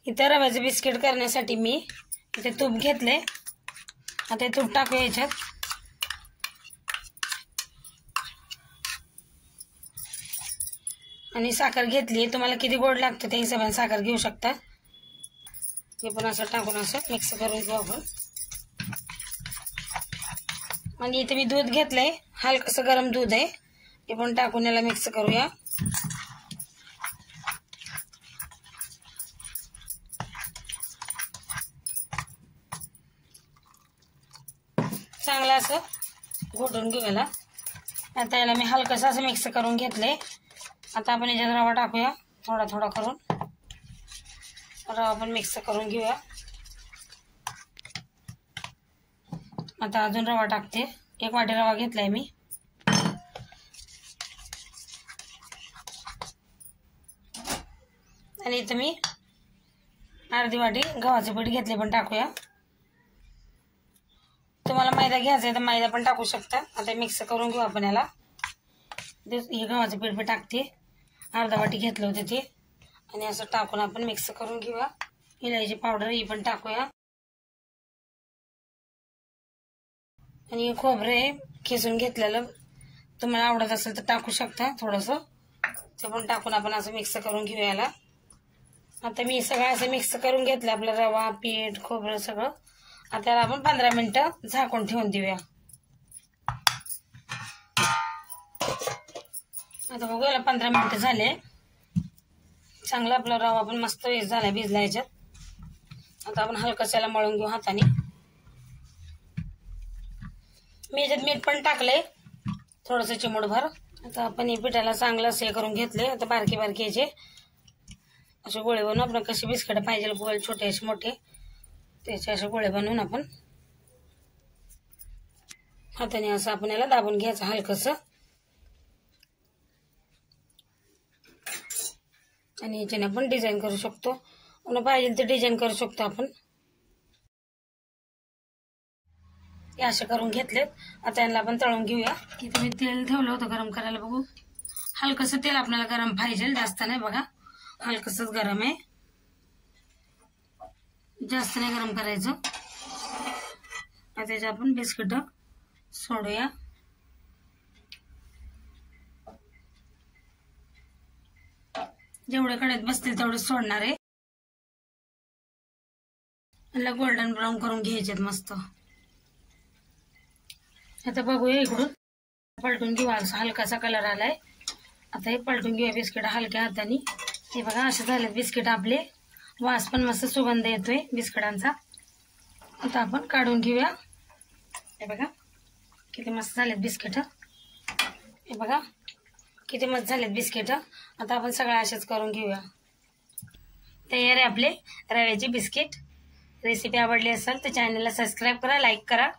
इथं रव्याचे बिस्किट करण्यासाठी मी इथे तूप घेतले. आता हे तूप टाकूया याच्यात. आणि साखर घेतली. तुम्हाला किती गोड लागतं त्या हिशोबाने साखर घेऊ शकता. हे पण असं टाकून असं मिक्स करून घेऊ आपण. आणि इथे मी दूध घेतलंय, हलकसं गरम दूध आहे. हे पण टाकून याला मिक्स करूया. चांगलं असं घोटून घेऊ याला. आता याला मी हलकसं असं मिक्स करून घेतले. आता आपण याच्यात रवा टाकूया थोडा थोडा करून. रवा पण मिक्स करून घेऊया. आता अजून रवा टाकते. 1 वाटी रवा घेतलाय मी. आणि इथं मी अर्धी वाटी गव्हाचे पीठ घेतले, पण टाकूया. तुम्हाला मैदा घ्यायचा आहे तर मैदा पण टाकू शकता. आता मिक्स करून घेऊ आपण याला. हे गव्हाचं पीठ पण टाकते. अर्धा वाटी घेतलं होतं ते. आणि असं टाकून आपण मिक्स करून घेऊया. इलायची पावडर ही पण टाकूया. आणि खोबरे खिसून घेतलेलं तुम्हाला आवडत असेल तर टाकू शकता थोडंसं. ते पण टाकून आपण असं मिक्स करून घेऊया याला. आता मी सगळं असं मिक्स करून घेतलं, आपलं रवा, पीठ, खोबरं सगळं. आता याला आपण 15 मिनिटं झाकून ठेवून देऊया. आता बघू, याला 15 मिनिटं झाले. चांगला आपला रवा पण मस्त झाला, भिजला याच्यात. आता आपण हलकस याला मळून घेऊ हाताने. मी याच्यात मीठ पण टाकलंय थोडंसं चिमूटभर. आता आपण हे पिठाला चांगलं असं करून घेतले. आता बारके बारके याचे असे गोळे बनवून आपण कसे बिस्किट पाहिजे गोल छोटे असे मोठे त्याचे असे गोळे बनवून आपण हाताने असं आपण याला दाबून घ्यायचं हलकस. आणि याच्याने आपण डिझाईन करू शकतो. पुन्हा पाहिजे ते डिझाईन करू शकतो आपण. हे असे करून घेतलेत. आता यांना आपण तळून घेऊया. इथे मी तेल ठेवलं होतं गरम करायला. बघू, हलकसं तेल आपल्याला गरम पाहिजे, जास्त नाही. बघा, हलकसच गरम आहे, जास्त नाही गरम करायचं. आता याच्यात आपण बिस्किट सोडूया. जेवढे कढईत बसतील तेवढे सोडणार आहे. याला गोल्डन ब्राऊन करून घ्यायचे मस्त. आता बघूया इकडून पलटून घेऊ. हलकासा कलर आलाय. आता हे पलटून घेऊया बिस्किट हलक्या हाताने. हे बघा असे झालेत बिस्किट आपले. वास पण मस्त सुगंध येतोय बिस्किटांचा. आता आपण काढून घेऊया. हे बघा किती मस्त झालेत बिस्किट. हे बघा किती मस्त झालेत बिस्किट. आता आपण सगळं असेच करून घेऊया. तयार आहे आपले रव्याचे बिस्किट. रेसिपी आवडली असेल तर चॅनलला सबस्क्राईब करा, लाईक करा.